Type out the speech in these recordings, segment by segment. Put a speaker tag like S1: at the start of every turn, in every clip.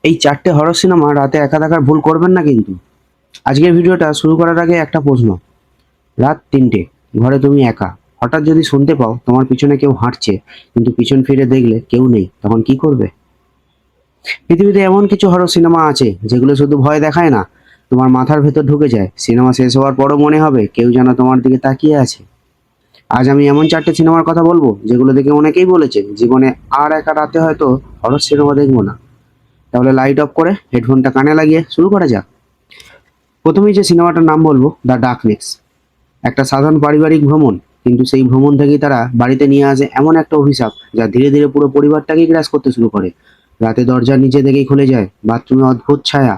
S1: এই 4টে horror cinema রাতে একা দেখার ভুল করবেন না কিন্তু। আজকের ভিডিওটা শুরু করার আগে একটা প্রশ্ন। রাত 3টে, ঘরে তুমি একা। হঠাৎ যদি শুনতে পাও তোমার পিছনে কেউ হাঁটছে, কিন্তু পিছন ফিরে দেখলে কেউ নেই, তখন কি করবে? পৃথিবীতে এমন কিছু হরর সিনেমা আছে যেগুলো শুধু ভয় দেখায় না, তোমার মাথার ভেতর ঢুকে যায়। সিনেমা শেষ হওয়ার পরও মনে হবে কেউ যেন তোমার দিকে তাকিয়ে আছে। আজ আমি এমন 4টে সিনেমার কথা বলবো যেগুলো দেখে অনেকেই বলেছে জীবনে আর একা রাতে হয়তো হরর সিনেমা দেখবো না। তাহলে লাইট অফ করে হেডফোনটা কানে লাগিয়ে শুরু করা যাক। প্রথমেই যে সিনেমাটার নাম বলবো, দ্য ডার্কনেস। একটা সাধারণ পারিবারিক ভ্রমণ, কিন্তু সেই ভ্রমণ থেকেই তারা বাড়িতে নিয়ে আসে এমন একটা অভিশাপ যা ধীরে ধীরে পুরো পরিবারটাকেই গ্রাস করতে শুরু করে। রাতে দরজা নিজে থেকেই খুলে যায়, বাথরুমে অদ্ভুত ছায়া,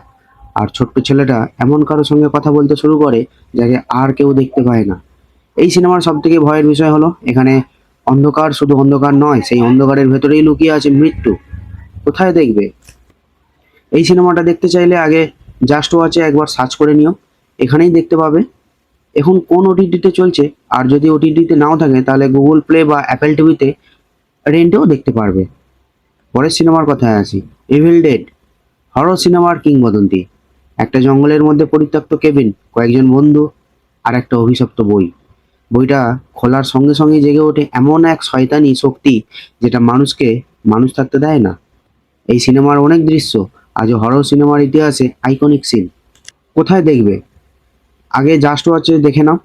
S1: আর ছোট্ট ছেলেটা এমন কারোর সঙ্গে কথা বলতে শুরু করে যাকে আর কেউ দেখতে পায় না। এই সিনেমার সব থেকে ভয়ের বিষয় হলো এখানে অন্ধকার শুধু অন্ধকার নয়, সেই অন্ধকারের ভেতরেই লুকিয়ে আছে মৃত্যু। কোথায় দেখবে? এই সিনেমাটা দেখতে চাইলে আগে জাস্ট ওয়াচে একবার সার্চ করে নিও, এখানেই দেখতে পাবে। এখন কোন ওটিটিতে চলছে, আর যদি ওটিটিতে নাও থাকে তাহলে গুগল প্লে বা অ্যাপেল টিভিতে রেন্টেও দেখতে পারবে। পরের সিনেমার কথায় আসি, ইভিল ডেড। হরর সিনেমার কিংবদন্তি। একটা জঙ্গলের মধ্যে পরিত্যক্ত কেবিন, কয়েকজন বন্ধু, আর একটা অভিশপ্ত বই। বইটা খোলার সঙ্গে সঙ্গে জেগে ওঠে এমন এক শয়তানি শক্তি যেটা মানুষকে মানুষ থাকতে দেয় না। এই সিনেমার অনেক দৃশ্য আজও হরর সিনেমার ইতিহাসে আইকনিক সিন। কোথায় দেখবে? আগে জাস্ট ওয়াচে দেখে নাও,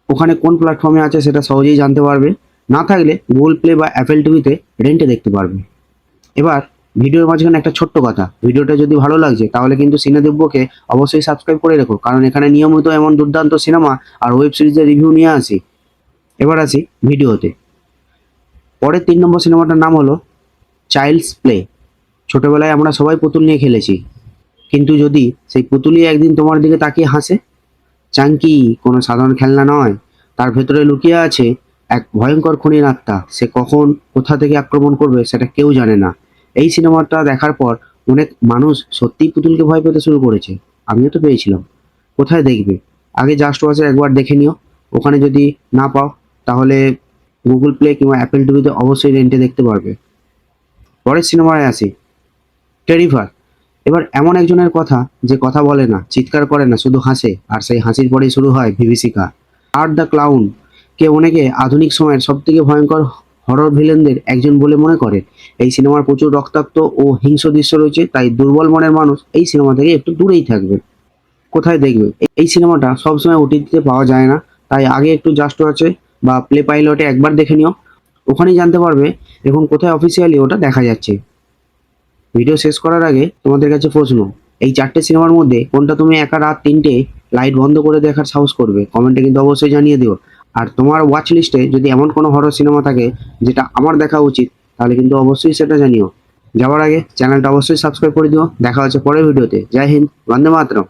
S1: ওখানে কোন প্ল্যাটফর্মে আছে সেটা সহজেই জানতে পারবে। না থাকলে গুগল প্লে বা অ্যাপেল টিভিতে রেন্টে দেখতে পারবে। এবার ভিডিওর মাঝখানে একটা ছোট্ট কথা, ভিডিওটা যদি ভালো লাগছে তাহলে কিন্তু সিনেদিব্যকে অবশ্যই সাবস্ক্রাইব করে রেখো, কারণ এখানে নিয়মিত এমন দুর্দান্ত সিনেমা আর ওয়েব সিরিজের রিভিউ নিয়ে আসি। এবার আসি ভিডিওতে। পরের 3 নম্বর সিনেমাটার নাম হলো চাইল্ডস প্লে। ছোটবেলায় আমরা সবাই পুতুল নিয়ে খেলেছি, কিন্তু যদি সেই পুতুলই একদিন তোমার দিকে তাকিয়ে হাসে? চাঙ্কি কোনো সাধারণ খেলনা নয়, তার ভেতরে লুকিয়ে আছে এক ভয়ঙ্কর খুনির আত্মা। সে কখন কোথা থেকে আক্রমণ করবে সেটা কেউ জানে না। এই সিনেমাটা দেখার পর অনেক মানুষ সত্যিই পুতুলকে ভয় পেতে শুরু করেছে, আমিও তো পেয়েছিলাম। কোথায় দেখবে? আগে জাস্ট ওয়াচে একবার দেখে নিও, ওখানে যদি না পাও তাহলে গুগল প্লে কিংবা অ্যাপেল টিভিতে অবশ্যই রেন্টে দেখতে পারবে। পরের সিনেমায় আসি, টেরিফার। এবার এমন একজনের কথা যে কথা বলে না, চিৎকার করে না, শুধু হাসে, আর সেই হাসির পরেই শুরু হয় বিভীষিকা। আর দ্য ক্লাউন, কে অনেকে আধুনিক সময়ের সব থেকে ভয়ঙ্কর হরর ভিলেনদের একজন বলে মনে করে। এই সিনেমার প্রচুর রক্তাক্ত ও হিংস্র দৃশ্য রয়েছে, তাই দুর্বল মনের মানুষ এই সিনেমা থেকে একটু দূরেই থাকবে। কোথায় দেখবে? এই সিনেমাটা সবসময় ওটিটিতে পাওয়া যায় না, তাই আগে একটু জাস্ট আছে বা প্লে পাইলটে একবার দেখে নিও, ওখানেই জানতে পারবে এখন কোথায় অফিসিয়ালি ওটা দেখা যাচ্ছে। ভিডিও শেষ করার আগে তোমাদের কাছে প্রশ্ন, এই 4টে সিনেমার মধ্যে কোনটা তুমি একা রাত 3টে লাইট বন্ধ করে দেখার সাহস করবে? কমেন্টে কিন্তু অবশ্যই জানিয়ে দিও। আর তোমার ওয়াচ লিস্টে যদি এমন কোনো হরর সিনেমা থাকে যেটা আমার দেখা উচিত, তাহলে কিন্তু অবশ্যই সেটা জানিও। যাওয়ার আগে চ্যানেলটা অবশ্যই সাবস্ক্রাইব করে দিও। দেখা হচ্ছে পরের ভিডিওতে। জয় হিন্দ, বন্দে মাতরম।